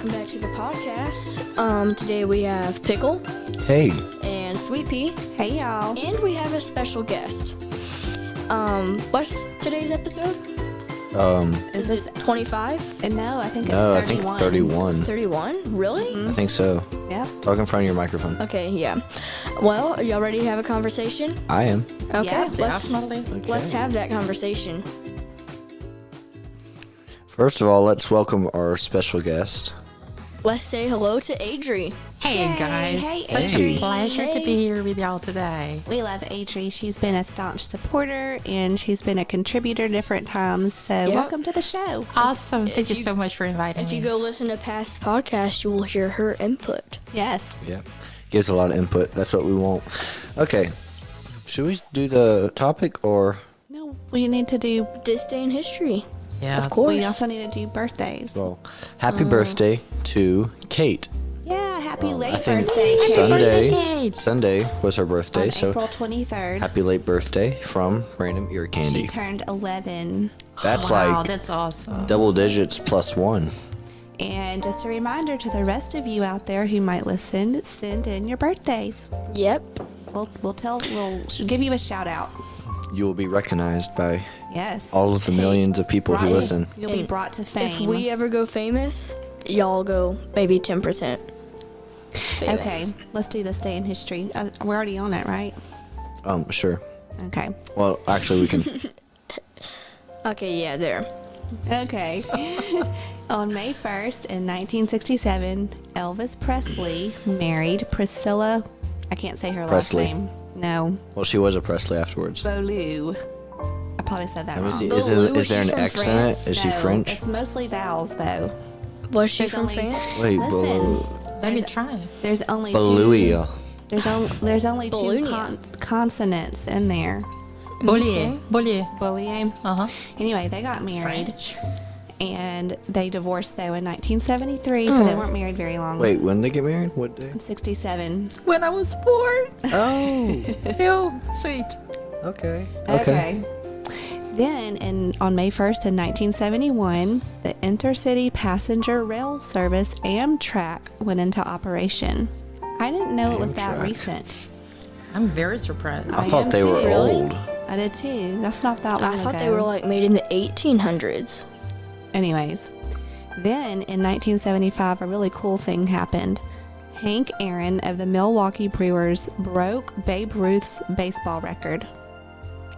welcome back to the podcast. Today we have Pickle. Hey. And Sweet Pea. Hey, y'all. And we have a special guest. What's today's episode? Is it 25? No, I think it's 31. No, I think 31. 31? Really? I think so. Yep. Talk in front of your microphone. Okay, yeah. Well, are y'all ready to have a conversation? I am. Okay, Yeah, definitely. Let's have that conversation. First of all, let's welcome our special guest. Let's say hello to Adri. Hey Yay. guys, Hey, such Adri. a pleasure to Hey. be here with y'all today. We love Adri. She's been a staunch supporter, and she's been a contributor different times. So welcome to the show. Awesome, thank you you- so much for inviting If me. you go listen to past podcasts, you will hear her input. Yes. Yep. Gives a lot of input. That's what we want. Okay. Should we do the topic or? No, we need to do. This day in history. Yeah, Of course. We also need to do birthdays. Well, happy birthday to Kate. Yeah, happy late I think birthday, Kate. Sunday. Kate. Sunday was her birthday, On so April 23rd. happy late birthday from Random Ear She Candy. turned 11. That's wow, like that's awesome. double digits plus one. And just a reminder to the rest of you out there who might listen, send in your birthdays. Yep. We'll give you a shout out. You will be recognized by Yes. all of the millions of people who Right. listen. You'll be And brought to fame. If we ever go famous, y'all go maybe 10%. Famous. Okay, let's do this day in history. We're already on it, right? Sure. Okay. Well, actually, we can. Okay, yeah, there. Okay. On May 1st in 1967, Elvis Presley married Priscilla. I can't say her Presley. last name. No, Well, she was a Presley afterwards. Beaulieu. I probably said that Let me wrong. see. Beaulieu, Is there she's an from X in France? it? Is she No, French? It's mostly vowels, though. Was she There's from only- France? Wait, Listen, Let me try. there's only Beaulieu. There's only two Bologna. consonants in there. Bollier, Bollier. Beaulieu. Uh-huh. Anyway, they got married. French. And they divorced, though, in 1973, so they weren't married very long. Wait, when did they get married? What day? 67. When I was born. Oh, Ew, sweet. okay. Okay. Then, on May 1st in 1971, the intercity passenger rail service Amtrak went into operation. I didn't know it was that Amtrak. recent. I'm very surprised. I I thought am they were too. Really? old. I did too. That's not that long I thought ago. they were like made in the 1800s. Anyways, then in 1975, a really cool thing happened. Hank Aaron of the Milwaukee Brewers broke Babe Ruth's baseball record.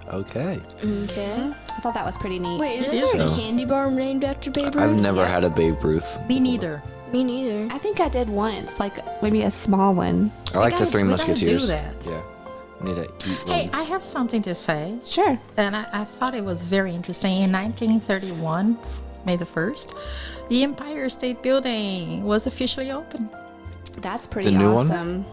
Okay. Okay. I thought that was pretty neat. Wait, isn't is there a so. candy bar named after Babe Ruth? I've never Yeah. had a Babe Ruth. Me neither. Me neither. I think I did once, like maybe a small one. I like the gotta- Three we gotta Musketeers. do that. Yeah. Need to eat Hey, one. I have something to say. Sure. And I thought it was very interesting. In 1931, May the 1st, the Empire State Building was officially open. That's pretty The new one? awesome.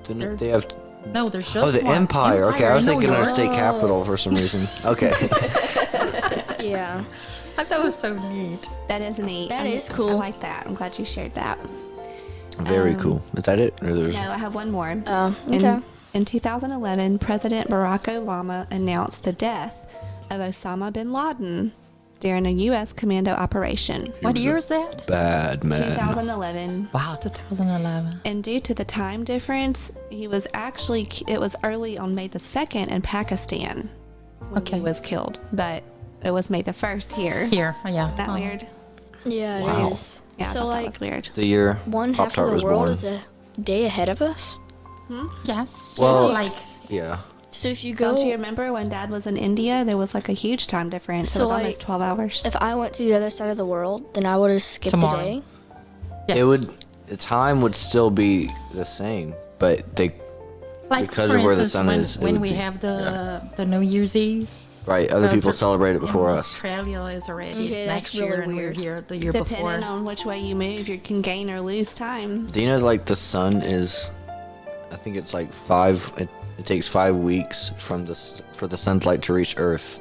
Didn't they have? No, there's just Oh, the one. Empire. Okay, I was in New thinking of York. state capital for some reason. Okay. Yeah. I thought it was so neat. That is neat. That is I cool. like that. I'm glad you shared that. Very cool. Is that it? Or there's? No, I have one more. Oh, okay. In 2011, President Barack Obama announced the death of Osama bin Laden during a U.S. commando operation. What year is that? Bad man. 2011. Wow, 2011. And due to the time difference, it was early on May the 2nd in Pakistan when Okay. he was killed. But it was May the 1st here. Here, yeah. Isn't that weird? Yeah, it Wow. is. Yeah, I so thought like that was weird. The year one half Pop-Tart of was the world born. is a day ahead of us. Yes. Well- like Yeah. So if you go, Don't you remember when Dad was in India? There was like a huge time difference. So, it was like, almost 12 hours. if I went to the other side of the world, then I would have skipped Tomorrow. a day. yes. It would. The time would still be the same, but they like because for of where the instance, sun when, is, it when would we be- have the New Year's Eve. right. Other people Those are- celebrate it in before us. Australia is already Okay, that's next year, really and weird. we're here the year Depending before. on which way you move, you can gain or lose time. Do you know like the sun is? I think it's like It takes 5 weeks for the sunlight to reach Earth.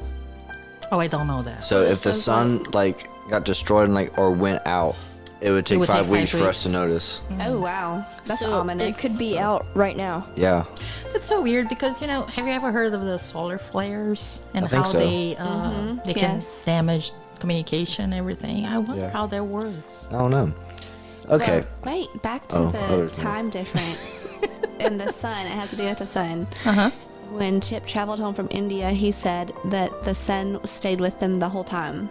Oh, I don't know that. So if the so sun like got destroyed and or went out, it would take would 5 take weeks 5 for us weeks. to notice. Oh, wow. That's so ominous. it could be out right now. Yeah. It's so weird because have you ever heard of the solar flares and I think how so. they can Yes. damage communication and everything? I wonder Yeah. how that works. I don't know. Okay. Wait, back to Oh, the there's more. time difference in the sun. It has to do with the sun. Uh-huh. When Chip traveled home from India, he said that the sun stayed with them the whole time.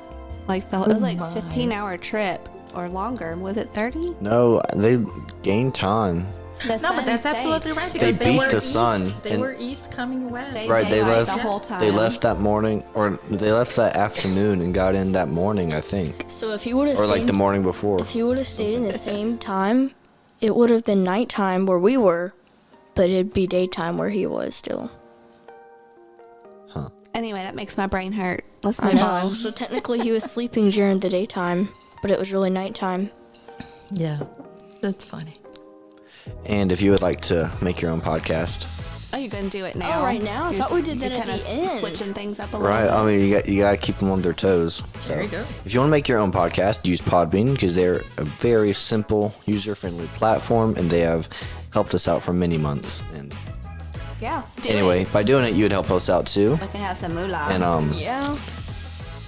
Like it was like a 15-hour trip or longer. Was it 30? No, they gained time. The No, sun but that's stayed. absolutely right They because they beat were the east. sun They and- were east coming west. Stayed Right, they daylight left- the whole time. They left that morning, or they left that afternoon and got in that morning, I think. So if he would have Or like stayed, the morning before. if he would have stayed in the same time, it would have been nighttime where we were, but it'd be daytime where he was still. Anyway, that makes my brain hurt. Let's I move know. on. So technically he was sleeping during the daytime, but it was really nighttime. Yeah, that's funny. And if you would like to make your own podcast, Oh, you're gonna do it now? right now? I thought we did that you're at kinda the end. switching things up a little right? bit. I mean, you got to keep them on their toes. There you go. If you want to make your own podcast, use PodBean because they're a very simple, user-friendly platform, and they have helped us out for many months. And Yeah. Do anyway, it. by doing it, you would help us out too. We can have some moolah. And Yeah.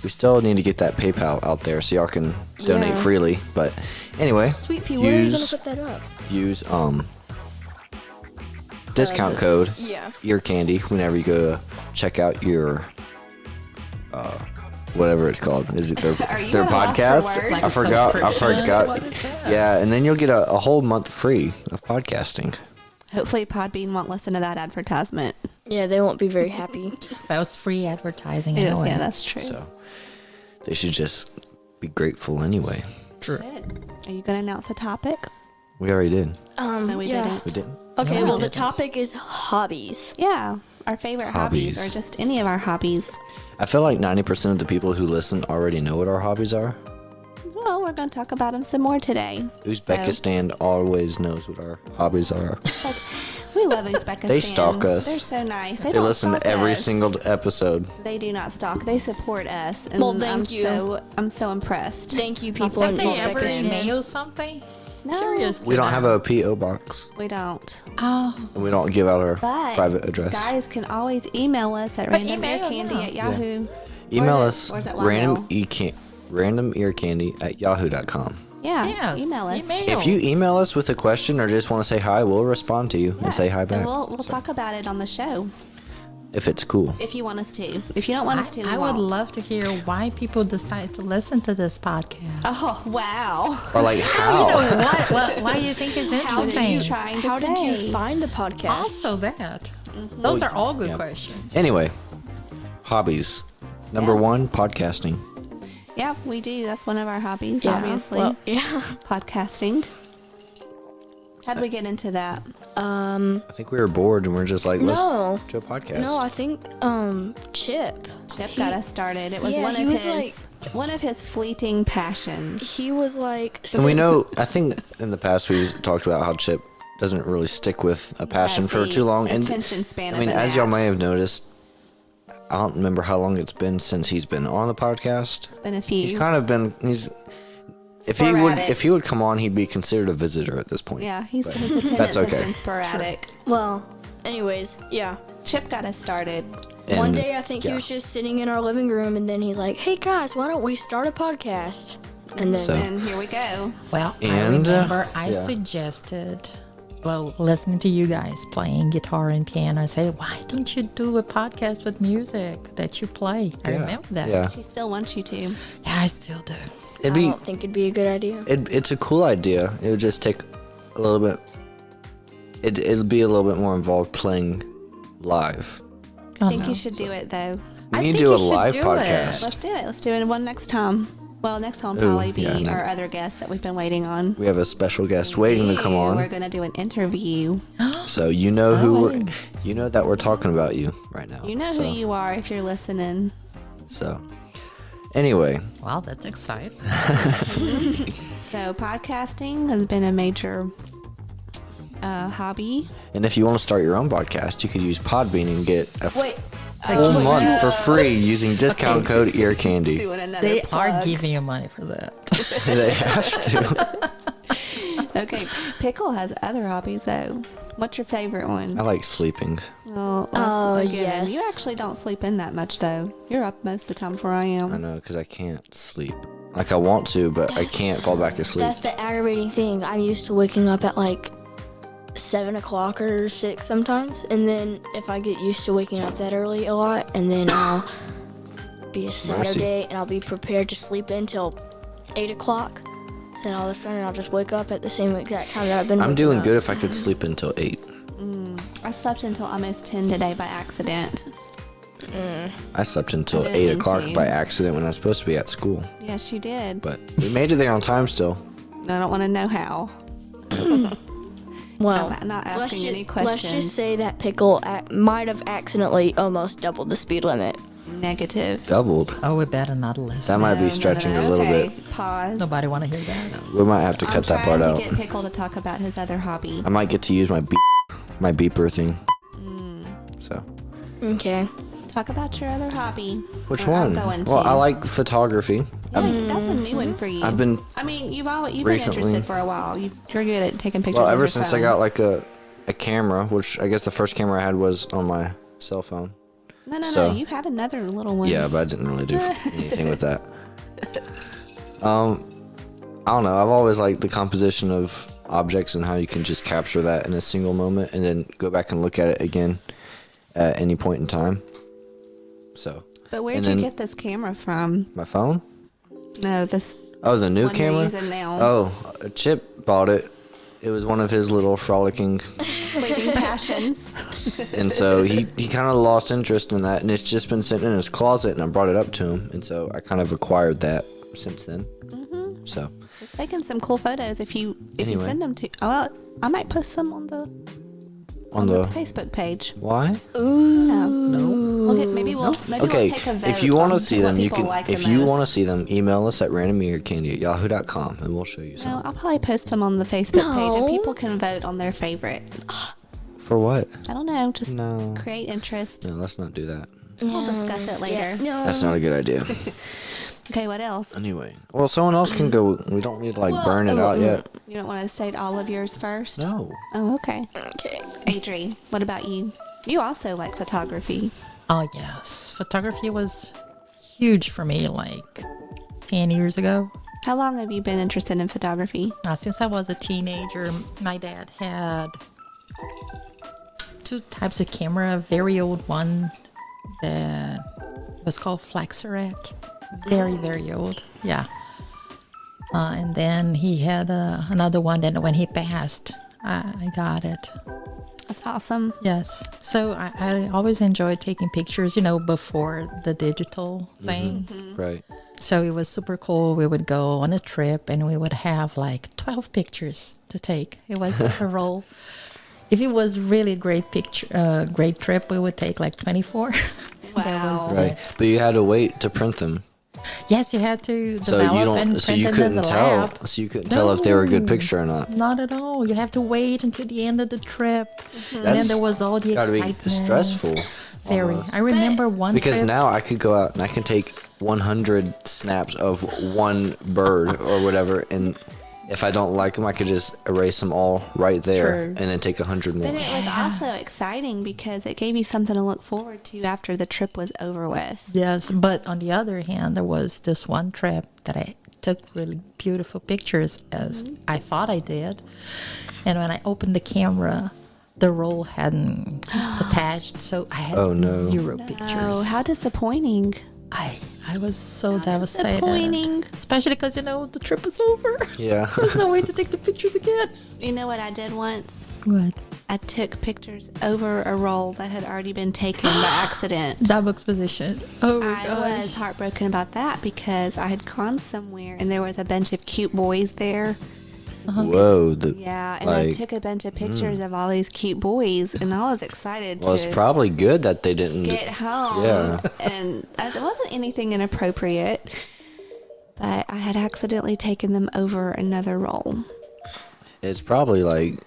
we still need to get that PayPal out there so y'all can donate Yeah. freely. But anyway, Sweet pea, where are you gonna use put that up? use discount code Yeah. ear candy whenever you go to check out your whatever it's called. Is it their Are you their at a loss for podcast? words? Like I a forgot. I subscription? forgot. What is that? Yeah, and then you'll get a whole month free of podcasting. Hopefully, Podbean won't listen to that advertisement. Yeah, they won't be very happy. That was free advertising Yeah, anyway. that's true. So they should just be grateful anyway. True. Good. Are you gonna announce the topic? We already did. No, we yeah. didn't. We didn't. Okay, No, we well, the didn't. topic is hobbies. Yeah, our favorite hobbies, Hobbies. or just any of our hobbies. I feel like 90% of the people who listen already know what our hobbies are. Well, we're gonna talk about them some more today. Uzbekistan always knows what our hobbies are. We love Uzbekistan. They stalk us. They're so nice. They don't listen to stalk every us. single episode. They do not stalk. They support us. And Well, thank you. I'm so impressed. Thank you, people Have in they ever Uzbekistan. emailed something? No, Curious. We don't have a P.O. box. we don't. Oh, And we don't give out our But private address. guys can always email us at But email, randomearcandy@yahoo. Email Or is us it- or is it Yahoo? randomearcandy@yahoo.com. Yeah, yes. email us. If you email us with a question or just want to say hi, we'll respond to you and say hi back. And we'll talk about it on the show If it's cool. if you want us to. If you don't want us to, we I would won't. love to hear why people decide to listen to this podcast. Oh wow! Or like You how. know what? Why you think it's How did interesting? you trying to How did say? you find the podcast? Also that. Those are all good Yeah. questions. Anyway, hobbies. Number Yeah. 1, podcasting. Yeah, we do. That's one of our hobbies, Yeah, obviously. well, yeah. Podcasting. How'd we get into that? I think we were bored and we're just like, let's No. do a podcast. No, I think Chip. Chip got us started. It was Yeah, one he of was his like- one of his fleeting passions. He was like, And we know, I think in the past we've talked about how Chip doesn't really stick with a passion Has for the too long. And attention span I mean, of a as y'all gnat. may have noticed, I don't remember how long it's been since he's been on the podcast. Been a few. He's kind of been, if Sporadic. he would come on, he'd be considered a visitor at this point. Yeah, his But attendance that's has okay. been sporadic. well, anyways, yeah. Chip got us started. One And, day I think he yeah. was just sitting in our living room and then he's like, hey guys, why don't we start a podcast? And then So- And here we go. Well, I And, remember I yeah. suggested, well, listening to you guys playing guitar and piano, I said, why don't you do a podcast with music that you play? I Yeah. remember that. Yeah. She still wants you to. Yeah, I still do. It'd I be, don't think it'd be a good idea. it's a cool idea. It would just take a little bit, it'll be a little bit more involved playing live. I think you should do it though. We I need to think do a you should live do it. podcast. Let's do it. Let's do it one next time. Well, next time will Ooh, probably be yeah, no. our other guests that we've been waiting on. We have a special guest waiting to come Yeah, on. We're gonna do an interview. So you know who Oh. we're, you know that we're talking about you right now. You know so, who you are if you're listening. So anyway, Wow, that's exciting. So podcasting has been a major hobby. and if you want to start your own podcast, you could use PodBean and get a Wait, full month for free using discount code EarCandy. Doing another They plug. are giving you money for that. They have to. Okay, Pickle has other hobbies though. What's your favorite one? I like sleeping. Well, Oh, a given. yes. You actually don't sleep in that much though. You're up most of the time before I I am. know because I can't sleep. Like I want to, but I can't fall back asleep. That's the aggravating thing. I'm used to waking up at like 7 o'clock or 6 sometimes, and then if I get used to waking up that early a lot, and then I'll be a Saturday and I'll be prepared to sleep until 8 o'clock, then all of a sudden I'll just wake up at the same exact time that I've been. I'm waking doing up. good if I could sleep until 8. I slept until almost 10 today by accident. I slept until I didn't 8 mean o'clock to. by accident when I was supposed to be at school. Yes, you did. But we made it there on time still. I don't want to know how. Well, I'm not let's asking any Let's questions. just say that Pickle might have accidentally almost doubled the speed limit. Negative. Doubled. Oh, we better not listen. That might No, be stretching a little okay. bit. Pause. Nobody want to hear that. We might have to cut that part I'm out. trying to get Pickle to talk about his other hobby. I might get to use my beeper thing. So. Okay. Talk about your other hobby. Which Or I'm one? going Well, to. I like photography. Yeah, that's a new one for you. I've been I mean, you've been recently- interested for a while. You're good at taking pictures. Well, with ever your since I phone. got like a camera, which I guess the first camera I had was on my cell phone. No, so- you had another little one. Yeah, but I didn't really do anything with that. I don't know. I've always liked the composition of objects and how you can just capture that in a single moment and then go back and look at it again at any point in time. So. But where'd and you then get this camera from? My phone? No, this Oh, the new one you're camera? using now. Oh, Chip bought it. It was one of his little frolicking, Fleeting passions. and so he kind of lost interest in that, and it's just been sitting in his closet, and I brought it up to him, and so I kind of acquired that since then. So It's taking some cool photos. If you Anyway. send them to, well, I might post some on the on the Facebook page. why? Yeah. No. Okay, maybe we'll Okay, take a vote. if you want to on see what them, you people can. like If the you most. want to see them, email us at randommearcandy@yahoo.com, and we'll show you No, some. I'll probably post them on the Facebook page, and No. people can vote on their favorite. For what? I don't know, just No. create interest. No, let's not do that. We'll discuss it later. No. That's not a good idea. Okay, what else? Anyway, well, someone else can go. We don't need to like burn it out yet. You don't want to state all of yours first? No. Oh, okay. Okay. Adri, what about you? You also like photography. Oh, yes. Photography was huge for me like 10 years ago. How long have you been interested in photography? Since I was a teenager, my dad had 2 types of camera. A very old one that was called Flexeret. Very, very old. Yeah. And then he had another one that when he passed, I got it. That's awesome. Yes. So I always enjoyed taking pictures, before the digital thing. Right. So it was super cool. We would go on a trip and we would have like 12 pictures to take. It was a roll. If it was really a great great trip, we would take like 24. That was Wow. Right. it. But you had to wait to print them. Yes, you had to So develop you don't. and So print you them in couldn't the tell. lab. So you couldn't tell if they were a good No. picture or not. Not at all. You have to wait until the end of the trip. And then That's there was all the Gotta be excitement. stressful. Very. almost. I remember one Because trip. now I could go out and I can take 100 snaps of one bird or whatever, and if I don't like them, I could just erase them all right there, True. and then take 100 more. But it was also exciting because it gave you something to look forward to after the trip was over with. Yes, but on the other hand, there was this one trip that I took really beautiful pictures as I thought I did. And when I opened the camera, the roll hadn't attached, so I had Oh, no. 0 pictures. Oh, how disappointing. I was so devastated. disappointing. Especially because, the trip was over. Yeah. There's no way to take the pictures again. You know what I did once? What? I took pictures over a roll that had already been taken by accident. Double exposition. Oh my I gosh. was heartbroken about that because I had gone somewhere and there was a bunch of cute boys there. Whoa. Yeah, and I Like, took a bunch of pictures of all these cute boys, and I was excited Well, it's to probably good that they didn't. get home. Yeah. And it wasn't anything inappropriate, but I had accidentally taken them over another roll. It's probably like.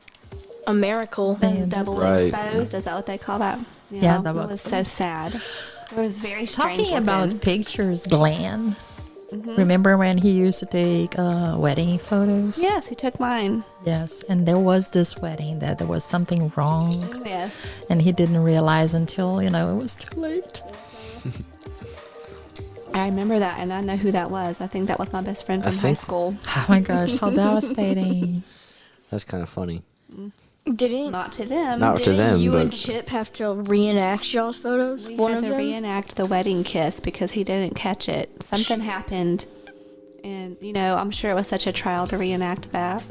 A miracle. Those double Right. exposed, is that what they call that? Yeah, double It was so sad. It was very strange. Talking about looking. pictures, Glenn. Remember when he used to take wedding photos? Yes, he took mine. Yes, and there was this wedding that there was something wrong, Yes. and he didn't realize until it was too late. I remember that, and I know who that was. I think that was my best friend from high school. Oh my gosh, how devastating. That's kind of funny. Didn't Not to them. Not to didn't them, you and but Chip have to reenact y'all's photos? We One had of to them. reenact the wedding kiss because he didn't catch it. Something happened, and I'm sure it was such a trial to reenact that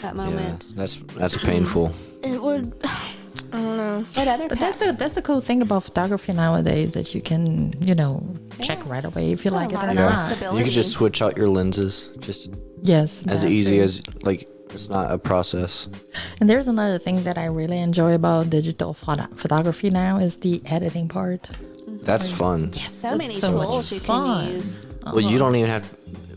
yeah, moment. that's painful. It would. I don't know. What other? But that's the cool thing about photography nowadays, that you can, check right away if you like it lot or of not. flexibility. You could just switch out your lenses, just Yes. as that easy too. as like it's not a process. And there's another thing that I really enjoy about digital photography now is the editing part. That's fun. Yes. so that's many so much tools you fun. can use. Well, you don't even have.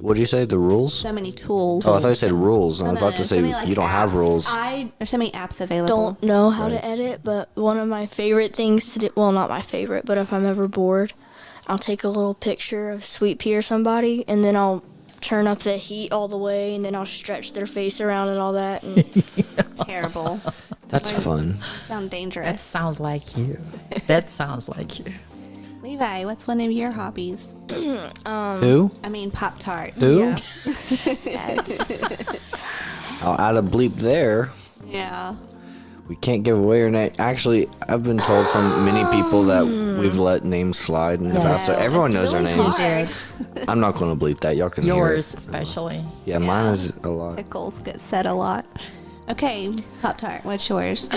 What do you say? The rules? So many tools. Oh, I thought you said rules. I was No, about no, to so say many, like, you don't have apps. rules. I There's so many apps available. don't know how Right. to edit, but one of my favorite things to do, well, not my favorite, but if I'm ever bored, I'll take a little picture of Sweet Pea or somebody, and then I'll turn up the heat all the way, and then I'll stretch their face around and all that. And Terrible. That's fun. Sound That dangerous. sounds like you. That sounds like you. Levi, what's one of your hobbies? Who? I mean, Pop-Tart. Who? yeah. I'll add a bleep there. Yeah. We can't give away her name. Actually, I've been told from many people that we've let names slide in the past, so Yes. everyone It's knows our really names. hard. I'm not going to bleep that. Y'all can hear Yours it. especially. Yeah, mine is a lot. Pickles get said a lot. Okay, Pop-Tart, what's yours?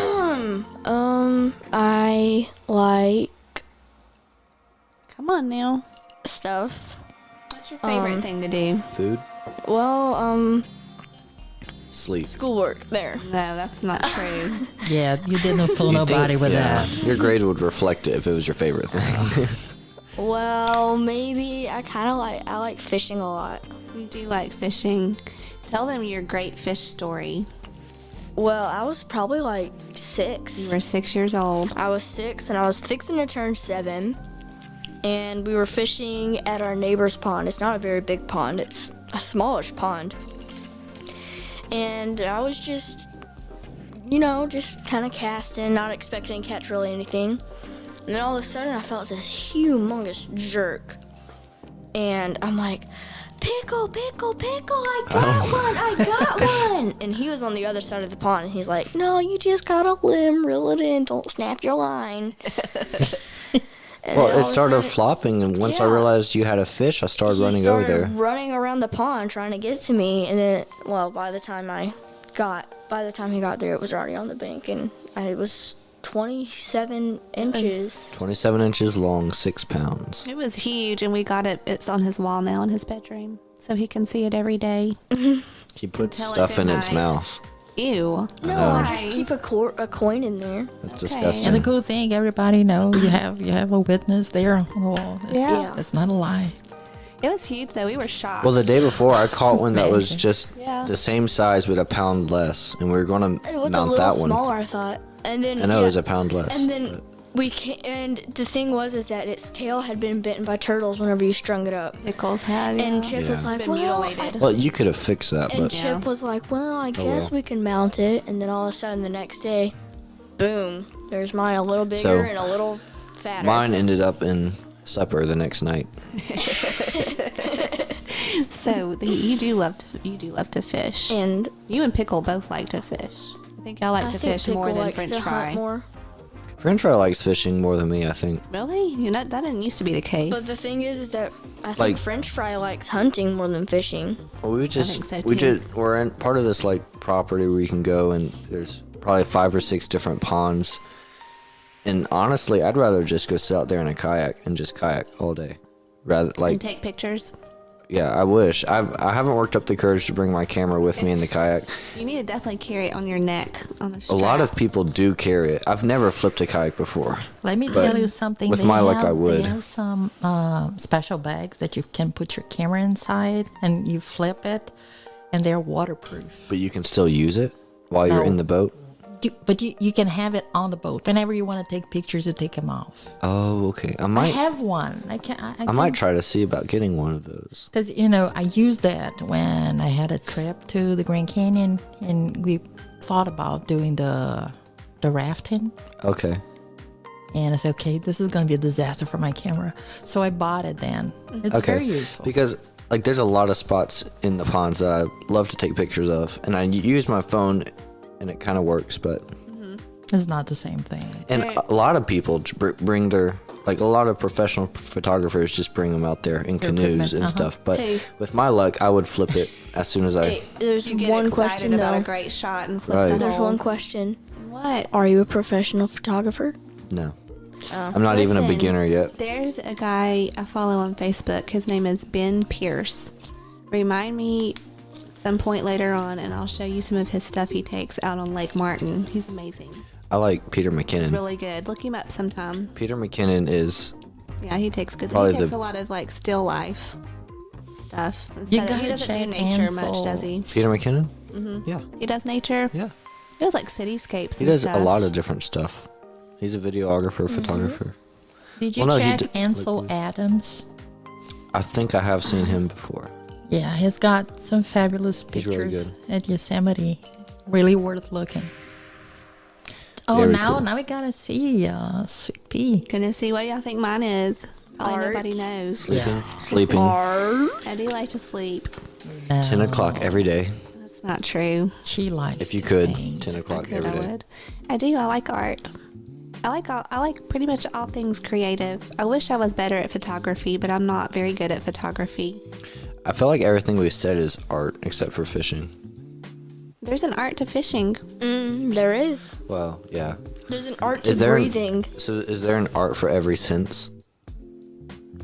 I like Come on now. stuff. What's your favorite thing to do? Food, Well, sleep. schoolwork there. No, that's not true. Yeah, you didn't fool You'd nobody think- with yeah, that. Your grades would reflect it if it was your favorite thing. Well, maybe I like fishing a lot. You do like fishing. Tell them your great fish story. Well, I was probably like 6. You were 6 years old. I was 6 and I was fixing to turn 7. And we were fishing at our neighbor's pond. It's not a very big pond, it's a smallish pond. And I was just kind of casting, not expecting to catch really anything. And then all of a sudden I felt this humongous jerk. And I'm like, pickle, pickle, pickle, I got one. And he was on the other side of the pond, and he's like, no, you just got a limb, reel it in, don't snap your line. And Well, then all it of a started sudden- flopping, and once I Yeah. realized you had a fish, I started he running started over there. running around the pond trying to get to me, and then, well, by the time he got there, it was already on the bank, and it was 27 inches. 27 inches long, 6 pounds. It was huge, and we got it. It's on his wall now in his bedroom, so he can see it every day. He put Until it stuff in its goodnight. mouth. Ew. No, I just keep a coin in there. That's Okay. disgusting. And the cool thing, everybody know you have a witness there on the wall. Yeah. It's not a lie. It was huge, though. We were shocked. Well, the day before, I caught one that was Amazing. just Yeah. the same size but a pound less, and we were going It to was a mount little that one. smaller, I thought. And then I know it was a pound less. And then and the thing was that its tail had been bitten by turtles whenever you strung it up. Pickles had. And yeah. Chip was Yeah. like, Been well, mutilated. Well, you could have fixed that, and but Chip was like, well, I guess well. we can mount it. And then all of a sudden, the next day, boom, there's mine a little bigger So, and a little fatter. mine ended up in supper the next night. So you do love to fish. And You and Pickle both like to fish. I think y'all like I to think fish Pickle more than likes French to fry. hunt more. French fry likes fishing more than me, I think. Really? That didn't used to be the case. But the thing is that I think Like- French fry likes hunting more than fishing. Well, we're in part of this like property where you can go and there's probably 5 or 6 different ponds. And honestly, I'd rather just go sit out there in a kayak and just kayak all day. Rather and like take pictures. yeah, I wish. I haven't worked up the courage to bring my camera with me in the kayak. You need to definitely carry it on your neck on the A strap. lot of people do carry it. I've never flipped a kayak before. Let me But tell you something. with my luck, I They would. have some special bags that you can put your camera inside, and you flip it, and they're waterproof. But you can still use it while you're No. in the boat. But you can have it on the boat. Whenever you want to take pictures, you take them off. Oh, okay. I I might have one. I might try to see about getting one of those. Because, I used that when I had a trip to the Grand Canyon, and we thought about doing the rafting. Okay. And I said, okay, this is going to be a disaster for my camera. So I bought it then. It's very useful. Because like there's a lot of spots in the ponds that I love to take pictures of, and I use my phone, and it kind of works, but It's not the same thing. and a lot of people bring their like a lot of professional photographers just bring them out there in Their canoes equipment, and stuff. But Hey. with my luck, I would flip it as soon as I. Hey, there's You get one excited question about though. a great shot and flip Right. the There's whole. one question. What? Are you a professional photographer? No, I'm not even a Listen, beginner yet. There's a guy I follow on Facebook. His name is Ben Pierce. Remind me some point later on, and I'll show you some of his stuff he takes out on Lake Martin. He's amazing. I like Peter McKinnon. Really good. Look him up sometime. Peter McKinnon is Yeah, he takes good. Probably He takes the- a lot of like still life stuff. You Instead of, he gotta doesn't do check nature much, Ansel. does he? Peter McKinnon. Yeah, He does nature. yeah. He does like cityscapes. He and does stuff. a lot of different stuff. He's a videographer, photographer. Did you Well, no, he check did- Ansel like- Adams? I think I have seen him before. Yeah, he's got some fabulous He's really pictures good. at Yosemite. Really worth looking. Oh, Very now cool. now we gotta see Sweet Pea. Gonna see what do y'all think mine is? Probably Art. nobody knows. Sleeping, sleeping. I do like to sleep. 10 o'clock every day. That's not true. She likes. If you to could, paint. 10 I o'clock could, every I day. would. I do. I like art. I like pretty much all things creative. I wish I was better at photography, but I'm not very good at photography. I feel like everything we've said is art except for fishing. There's an art to fishing. There is. Well, yeah. There's an art to Is there breathing. So is there an art for every sense?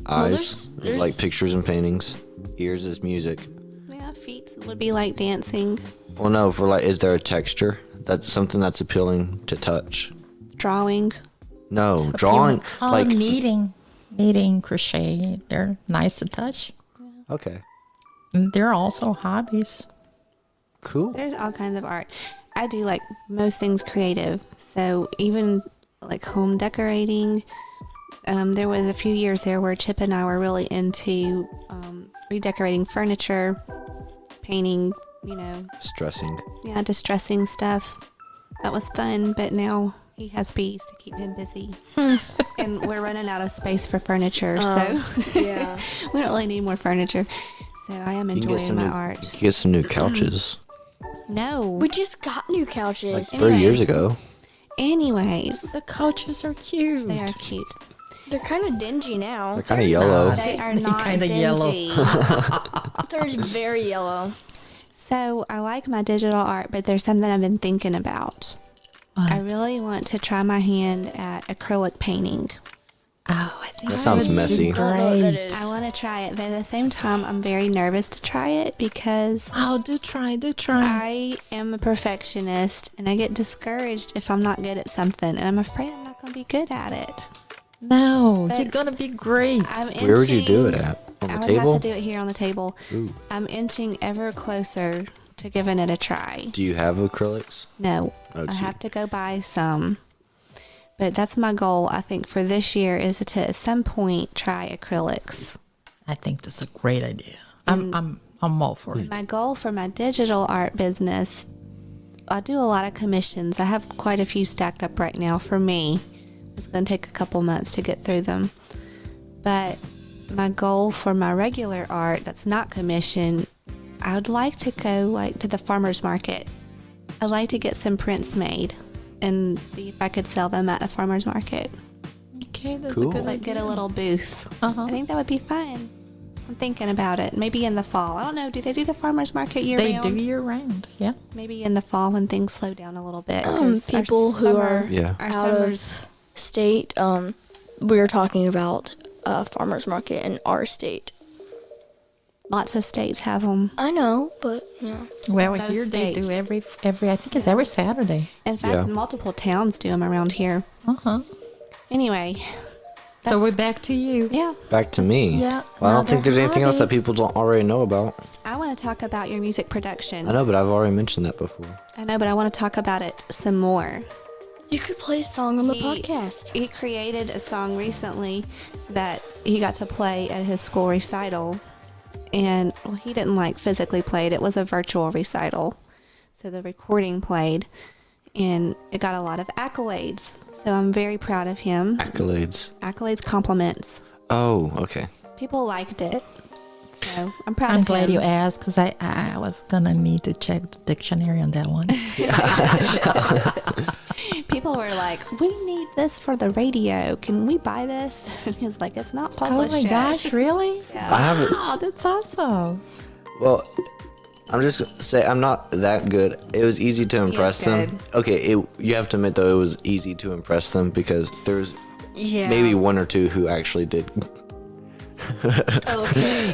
Eyes there's- is like pictures and paintings. Ears is music. Yeah, feet would be like dancing, Well, no, for like, is there a texture? That's something that's appealing to touch. drawing. No, drawing. Like, knitting, crochet. They're nice to touch. okay, And they're also hobbies. cool. There's all kinds of art. I do like most things creative. So even like home decorating. There was a few years there where Chip and I were really into redecorating furniture, painting, Stressing. yeah, distressing stuff. That was fun, but now he has bees to keep him busy. And we're running out of space for furniture, so Yeah. we don't really need more furniture. So I am You can get enjoying some my new, art. You can get some new couches. No. We just got new couches. Like 3 years Anyways. ago. Anyways, The couches are cute. they are cute. They're kind of dingy now. They're kind of yellow. They are not kinda dingy. yellow. They're very yellow. So I like my digital art, but there's something I've been thinking about. I really want to try my hand at acrylic painting. Oh, I think That sounds would be messy. I don't know what that Great. is. I want to try it, but at the same time, I'm very nervous to try it because Oh, do try. I am a perfectionist and I get discouraged if I'm not good at something, and I'm afraid I'm not going to be good at it. No, But you're gonna be great. I'm Where would you do it inching- at? On I the would table? have to do it here on the table. Ooh. I'm inching ever closer to giving it a try. Do you have acrylics? No, Oh, I gee. have to go buy some. But that's my goal, I think, for this year is to at some point try acrylics. I think that's a great idea. I'm all for it. My goal for my digital art business, I do a lot of commissions. I have quite a few stacked up right now for me. It's going to take a couple months to get through them. But my goal for my regular art that's not commission, I would like to go like to the farmer's market. I'd like to get some prints made and see if I could sell them at the farmer's market. Okay, that's Cool. a good Like get a little booth. Uh-huh. I think that would be fun. I'm thinking about it. Maybe in the fall. I don't know. Do they do the farmer's market year They round? do year round. Yeah. Maybe in the fall when things slow down a little bit. 'cause our People who are Yeah. our out summers. of state, we were talking about farmers market in our state. Lots of states have them. I know, but yeah. Well, Those here they states. do every. I think it's every Saturday. In fact, Yeah. multiple towns do them around here. Uh-huh. Anyway. So we're that's- back to you. Yeah. Back to me. Yeah, Well, I don't think another there's anything else hobby. that people don't already know about. I want to talk about your music production. I know, but I've already mentioned that before. I know, but I want to talk about it some more. You could play a song on the He- podcast. He created a song recently that he got to play at his school recital. And well, he didn't like physically play it. It was a virtual recital. So the recording played and it got a lot of accolades. So I'm very proud of him. Accolades, compliments. Oh, okay. People liked it. So I'm proud of I'm him. glad you asked because I was gonna need to check the dictionary on that one. People were like, we need this for the radio. Can we buy this? And he was like, it's not published Oh my yet. gosh, really? Yeah. I haven't. Oh, that's awesome. Well, I'm just gonna say I'm not that good. It was easy to impress them. good. Okay, you have to admit though it was easy to impress them because there's Yeah. maybe one or two who actually did. Okay.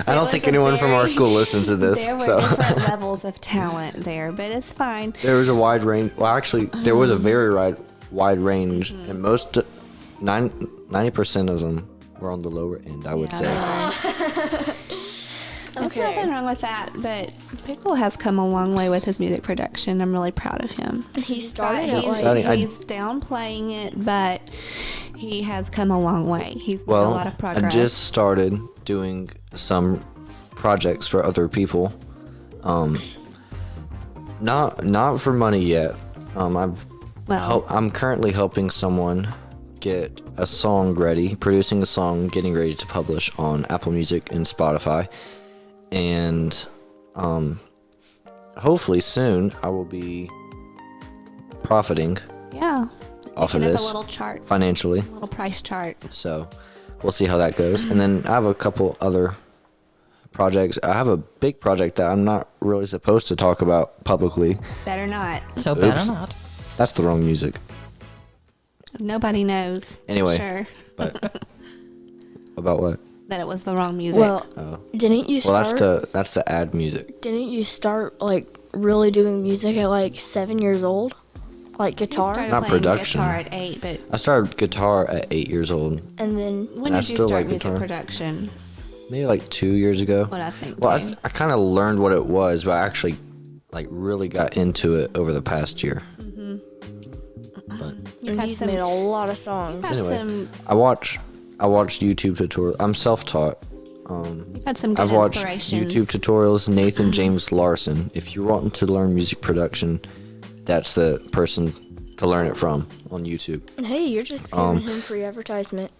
I don't was think a anyone from our very- school listens to this. There were So different levels of talent there, but it's fine. there was a wide range. Well, actually, there was a very wide range, and most 90% of them were on the lower end. I would say. There's Okay. nothing wrong with that, but Pickle has come a long way with his music production. I'm really proud of him. He started at He's, like, he's downplaying it, but he has come a long way. He's made a Well, lot of I progress. just started doing some projects for other people. Not for money yet. I'm currently helping someone get a song ready, producing a song, getting ready to publish on Apple Music and Spotify, and hopefully soon I will be profiting yeah. off of Making up this a little chart, financially. a little price chart. So we'll see how that goes. And then I have a couple other projects. I have a big project that I'm not really supposed to talk about publicly. Better not. So better Oops. not. That's the wrong music. Nobody knows. Anyway. Sure. But about what? That it was the wrong music. well, didn't you Well, start? that's the ad music. Didn't you start like really doing music at like 7 years old? Like He guitar? started Not playing production. guitar at 8, but I started guitar at 8 years old. And then when I did you still start like music guitar. production? Maybe like 2 years ago. What I think. Well, too. I kind of learned what it was, but I actually like really got into it over the past year. But and had he's some- made a lot of songs. You've had anyway. some, I watched YouTube tutorials. I'm self-taught. you've had some good I've watched inspirations. YouTube tutorials. Nathan James Larson. If you're wanting to learn music production, that's the person to learn it from on YouTube. And hey, you're just giving him free advertisement.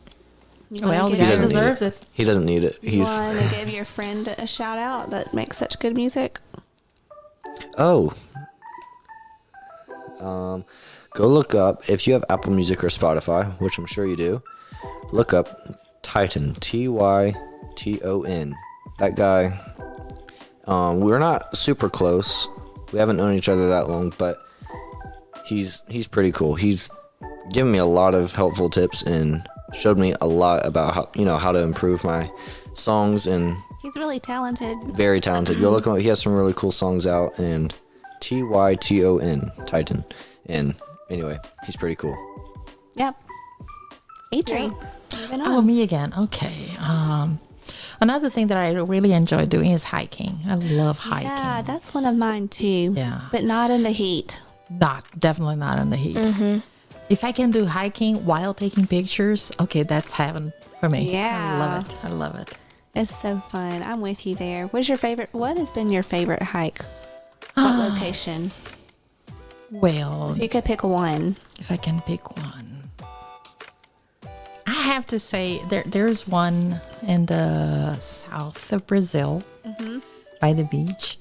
You wanna Well, the give guy your- doesn't need deserves it. He doesn't need it. You He's want to give your friend a shout out that makes such good music? oh. Go look up if you have Apple Music or Spotify, which I'm sure you do. Look up Tyton, Tyton. That guy. We're not super close. We haven't known each other that long, but he's pretty cool. He's given me a lot of helpful tips and showed me a lot about how to improve my songs, and He's really talented. very talented. Go look him up. He has some really cool songs out, and Tyton, Tyton. And anyway, he's pretty cool. Yep. Adrian, moving Oh, on. me again. Okay. Another thing that I really enjoy doing is hiking. I love hiking. Yeah, that's one of mine too. Yeah. But not in the heat. Definitely not in the heat. If I can do hiking while taking pictures, okay, that's heaven for me. Yeah. I love it. It's so fun. I'm with you there. What has been your favorite hike? What location? Well, If you could pick one. if I can pick one, I have to say there's one in the south of Brazil by the beach.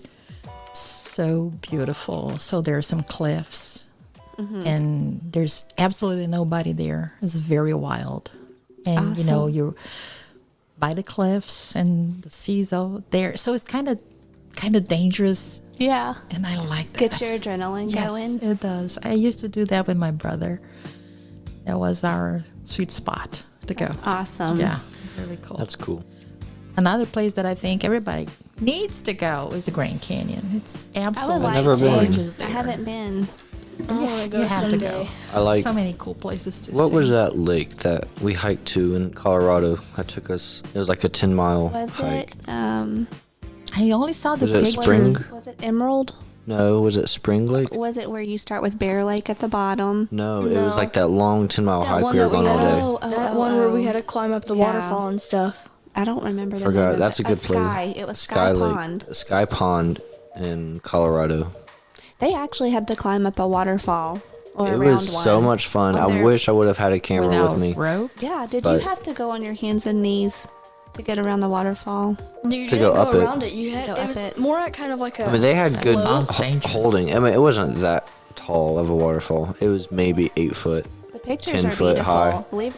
So beautiful. So there are some cliffs and there's absolutely nobody there. It's very wild. And Awesome. you're by the cliffs and the sea's out there. So it's kind of dangerous, Yeah. and I like that. Get your adrenaline Yes, going. it does. I used to do that with my brother. That was our sweet spot to go. Awesome. Yeah, really cool. That's cool. Another place that I think everybody needs to go is the Grand Canyon. It's I would absolutely like never to. been. gorgeous I there. haven't been. I want to go You have to someday. go. I like. So many cool places to What see. was that lake that we hiked to in Colorado? That took us. It was like a 10-mile Was hike. it I only saw the Was it pictures. spring? was it Emerald? No, was it Spring Lake? Was it where you start with Bear Lake at the bottom? No, it No. was like that long 10-mile That hike one we were that we going all had- day. That one where we had to climb up the Yeah. waterfall and stuff. I don't remember the Forgot. name of That's a it. good place. Sky. It was Sky Lake. Pond. Sky Pond in Colorado. They actually had to climb up a waterfall or It around was so one. much fun. On I their- wish I would have had a camera Without with me. ropes? Yeah, did But- you have to go on your hands and knees to get around the waterfall? You To didn't go go up it. around it. You had Go it up was it. more at kind of like a. I mean, they had good Sounds dangerous. holding. I mean, it wasn't that tall of a waterfall. It was maybe 8 foot. The pictures 10 are foot beautiful. high.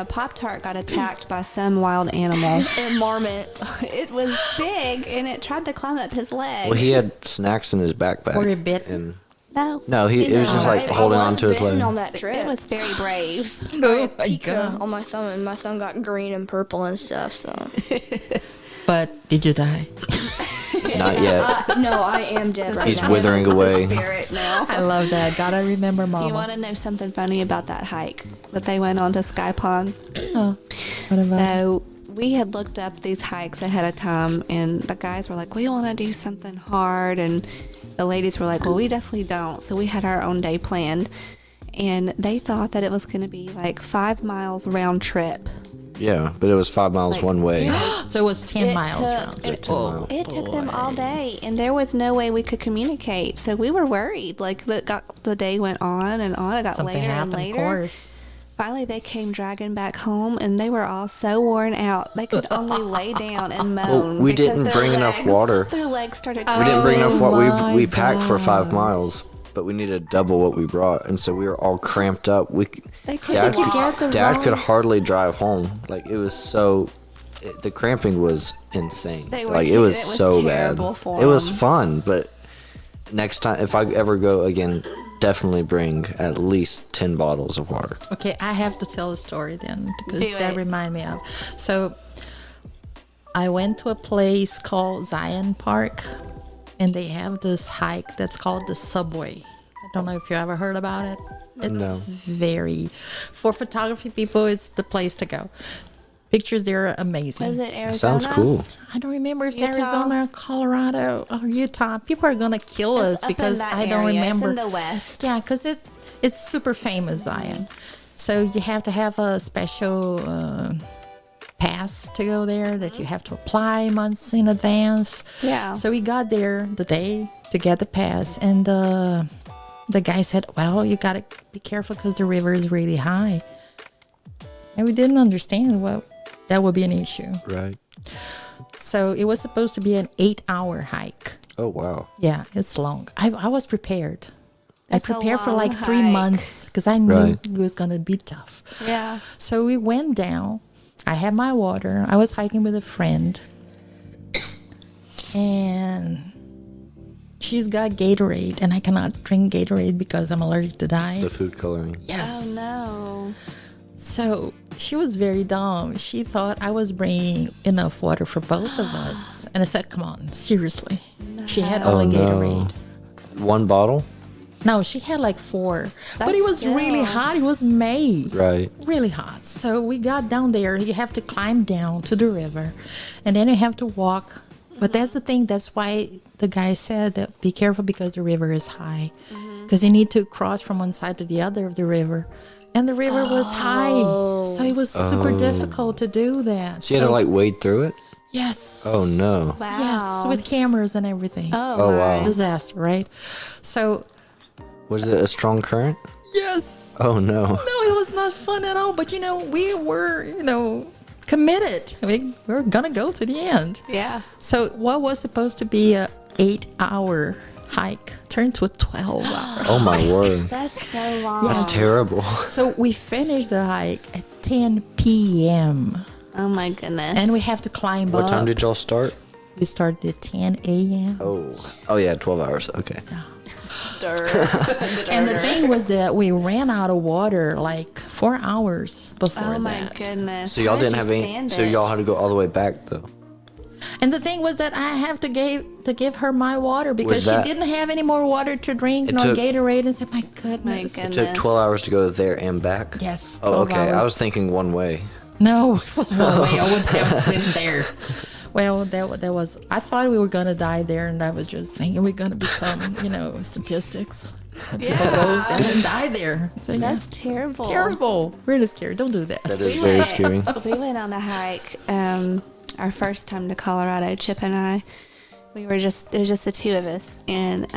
Pop-Tart got attacked by some wild animal. a marmot. It was big, and it tried to climb up his leg. Well, he had snacks in his backpack. Were you bit? And no, no, it was just like I holding was on to his bitten leg. on that trip. it was very brave. Oh my Pica god. on my thumb, and my thumb got green and purple and stuff. So But did you die? Not yet. no, I am dead right He's now. withering away. Spirit now. I love that. Gotta remember Mama. You want to know something funny about that hike that they went on to Sky Pond? Oh, what about So we had looked up these hikes ahead of time, and the guys were like, "We want to do something hard," and the ladies were like, "Well, we definitely don't." So we had our own day planned, and they thought that it was going to be like 5 miles round trip. Yeah, but it was 5 miles Like- one way. So it was 10 It miles took- round. it- 10 miles. It took them all day, and there was no way we could communicate. So we were worried. Like the day went on and on. It got Something later happened, and of later. course. Finally, they came dragging back home, and they were all so worn out. They could only lay down and moan. we because didn't their bring enough water. Their legs started. We didn't bring enough water. my We packed for 5 God. miles, but we needed double what we brought, and so we were all cramped up. They couldn't Dad, walk. Dad could hardly drive home. Like it was so. The cramping was insane. They were like too- it was it was so bad. terrible for It was 'em. fun, but next time if I ever go again, definitely bring at least 10 bottles of water. Okay, I have to tell a story then because Do that it. remind me of. So I went to a place called Zion Park, and they have this hike that's called the Subway. I don't know if you ever heard about it. It's No. very for photography people. It's the place to go. Pictures there are amazing. Was it Arizona? Sounds cool. I don't remember if it's Utah? Arizona, Colorado, or Utah. People are gonna kill It's us up in because that I don't area. remember. It's in the west. Yeah, because it's super famous, Zion. So you have to have a special pass to go there that you have to apply months in advance. Yeah. So we got there the day to get the pass, and the guy said, "Well, you gotta be careful because the river is really high." And we didn't understand what that would be an issue. Right. So it was supposed to be an 8-hour hike. Oh wow. Yeah, it's long. I was prepared. That's I a prepared for long like 3 hike. months because I knew Right. it was gonna be tough. Yeah. So we went down. I had my water. I was hiking with a friend, and she's got Gatorade, and I cannot drink Gatorade because I'm allergic to The diet. food coloring. Yes. Oh no. So she was very dumb. She thought I was bringing enough water for both of us, and I said, "Come on, seriously." She had Oh only no. Gatorade. One bottle? No, she had like 4. but That's it was really still- hot. It was May. Right. Really hot. So we got down there. You have to climb down to the river, and then you have to walk. But that's the thing. That's why the guy said that be careful because the river is high. Because you need to cross from one side to the other of the river. And the river was high. So it was super difficult to do that. So you had to like wade through it? Yes. Oh no. Wow. Yes, with cameras and everything. Oh, Oh, my. wow. Disaster, right? So, Was it a strong current? yes. Oh no. No, it was not fun at all. But we were, committed. We're gonna go to the end. Yeah. So what was supposed to be a 8-hour hike turned to a 12-hour. Oh my word. That's so long. That's terrible. So we finished the hike at 10 p.m. Oh my goodness. and we have to climb What up. time did y'all start? We started at 10 a.m. Oh yeah, 12 hours. Okay. And the thing was that we ran out of water like 4 hours before Oh my that. goodness. So y'all How did didn't you have any. stand So it? y'all had to go all the way back though. And the thing was that I have to give her my water because that- she didn't have any more water to drink, It no took- Gatorade. And said, my goodness. My It goodness. took 12 hours to go there and back. Yes. Oh, 12 okay. I hours. was thinking one way. No, it was one way. I would have slipped there. Well, that was. I thought we were gonna die there, and I was just thinking we're gonna become, statistics. People goes there and die there. So, yeah. That's terrible. terrible. Really scary. Don't do that. That is very scary. We went on a hike, our first time to Colorado, Chip and I. It was just the two of us, and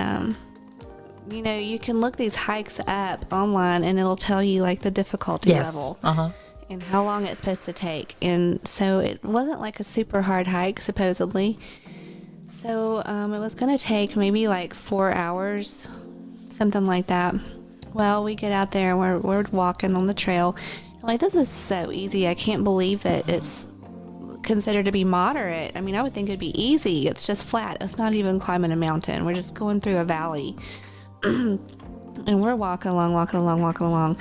you know, you can look these hikes up online and it'll tell you like the difficulty Yes. level Uh-huh. and how long it's supposed to take. And so it wasn't like a super hard hike, supposedly. So it was going to take maybe like 4 hours, something like that. Well, we get out there and we're walking on the trail. Like, this is so easy. I can't believe that it's considered to be moderate. I mean, I would think it'd be easy. It's just flat. It's not even climbing a mountain. We're just going through a valley. And we're walking along.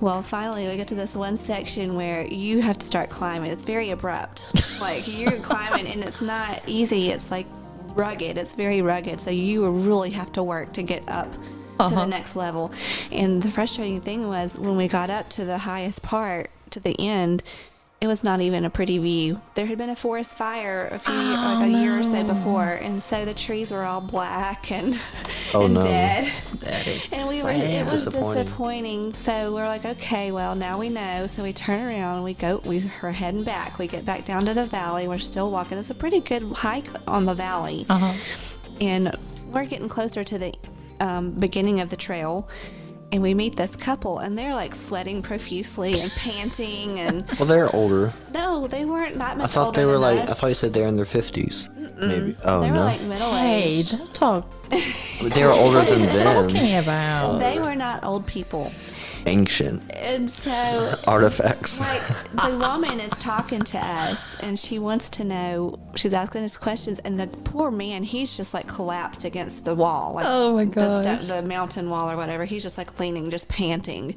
Well, finally, we get to this one section where you have to start climbing. It's very abrupt. Like, you're climbing, and it's not easy. It's, like, rugged. It's very rugged. So you really have to work to get up to the next level. And the frustrating thing was when we got up to the highest part, to the end, it was not even a pretty view. There had been a forest fire a year or so before, and so the trees were all black and dead. That is And it was disappointing. So we're like, okay, well, now we know. So we turn around, we're heading back. We get back down to the valley. We're still walking. It's a pretty good hike on the valley. And we're getting closer to the beginning of the trail. And we meet this couple, and they're like sweating profusely and panting. And Well, they're older. no, they weren't that much I thought older they were than like. us. I thought you said they're in their 50s. Maybe. Oh They were no. like middle Hey, aged. don't talk. They were older than them. Talking about. They were not old people. Ancient And so, artifacts. like, the woman is talking to us, and she wants to know, she's asking us questions, and the poor man, he's just like collapsed against the wall. Like, Oh, my gosh. the mountain wall or whatever. He's just like leaning, just panting.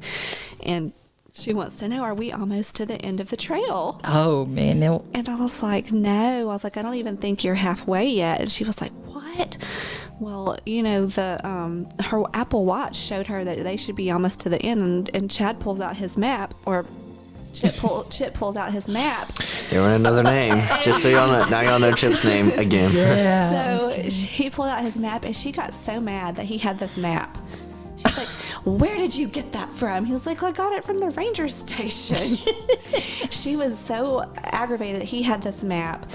And she wants to know, are we almost to the end of the trail? Oh, man. No. And I was like, no. I was like, I don't even think you're halfway yet. And she was like, what? Well, you know, her Apple Watch showed her that they should be almost to the end. And Chad pulls out his map, or Chip pulls out his map. They were in another name. Just so y'all know. Now y'all know Chip's name again. Yeah. So he pulled out his map, and she got so mad that he had this map. She's like, where did you get that from? He was like, I got it from the ranger station. She was so aggravated that he had this map.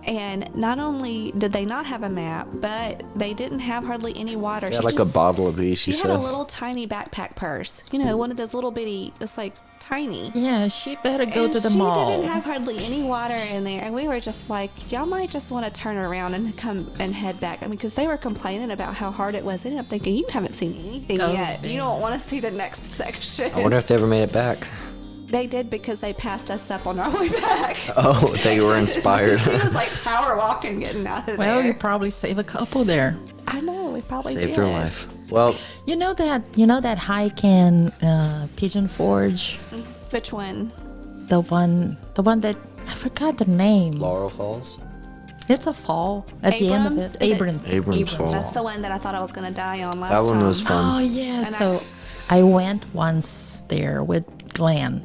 And not only did they not have a map, but they didn't have hardly any water. They had like a bottle of bees, She she had a said. little tiny backpack purse. You know, one of those little bitty, it's like tiny. Yeah, she better go And to the she mall. didn't have hardly any water in there, and we were just like, y'all might just want to turn around and come and head back. I mean, because they were complaining about how hard it was, and I'm thinking, you haven't seen anything Oh, yet. man. You don't want to see the next section. I wonder if they ever made it back. They did, because they passed us up on our way back. Oh, they were inspired. She was like power walking, getting out of Well, there. you probably save a couple there. I know, we probably Saved did. their life. Well, You know that hike in Pigeon Forge, Which one? the one that I forgot the name. Laurel Falls. It's a fall at the end of Abrams? it. Is it- Abrams Fall. That's the one that I thought I was going to die on last That one time. was fun. Oh yeah. And So I went once there with Glenn,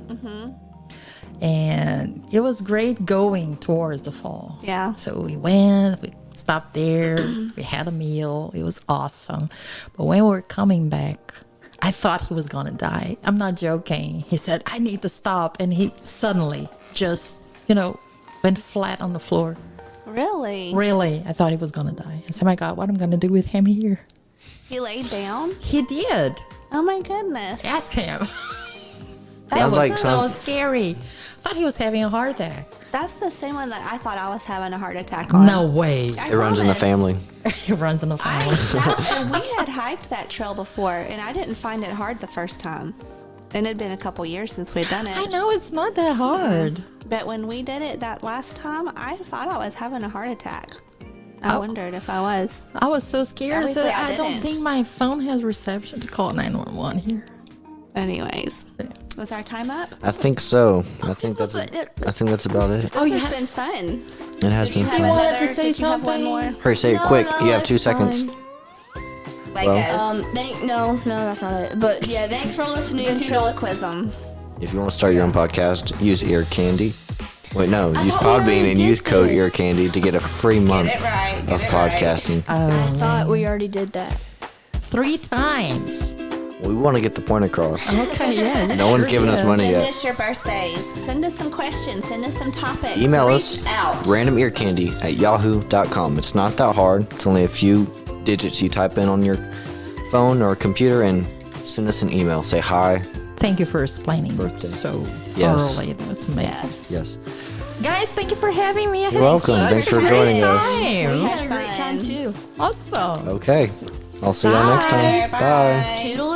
and it was great going towards the fall. Yeah. So we went. We stopped there. We had a meal. It was awesome. But when we were coming back, I thought he was gonna die. I'm not joking. He said, "I need to stop," and he suddenly just, went flat on the floor. Really? Really, I thought he was gonna die. I said, "My God, what am I gonna do with him here?" He laid down? He did. Oh my goodness. Ask him. That Sounds was like So some. scary. Thought he was having a heart attack. That's the same one that I thought I was having a heart attack on. No way. I It runs in the promise. family. He runs in the family. And we had hiked that trail before, and I didn't find it hard the first time. And it had been a couple years since we'd done it. I know it's not that hard. But when we did it that last time, I thought I was having a heart attack. I wondered if I was. I was so scared. I Obviously, said, I I don't didn't. think my phone has reception to call 911 here. Anyways, was our time up? I think so. I think that's about it. This you has have- been fun. It has Did you been have fun. wanted another? to say Did you have one something? more? Hurry, say it quick. You have 2 it's seconds. fine. Legos. No, that's not it. But yeah, thanks for listening. Ventriloquism. If you want to start your own podcast, use Ear Candy. Wait, no, use thought we PodBean already and did use code this. Ear Candy to get a free month it right, get of it right. podcasting. I thought we already did that. 3 times. We want to get the point across. Okay, yeah. No one's giving us money Send yet. us your birthdays. Send us some questions. Send us some topics. Email Reach us out. randomearcandy@yahoo.com. It's not that hard. It's only a few digits you type in on your phone or computer and send us an email. Say hi. Thank you for explaining Birthday. so Yes. thoroughly. That's amazing. Yes. Guys, thank you for having me. I You're had welcome. such Thanks a for great joining us. time. We had a great time fun. too. Awesome. Okay. I'll see y'all next time. Bye. Toodles.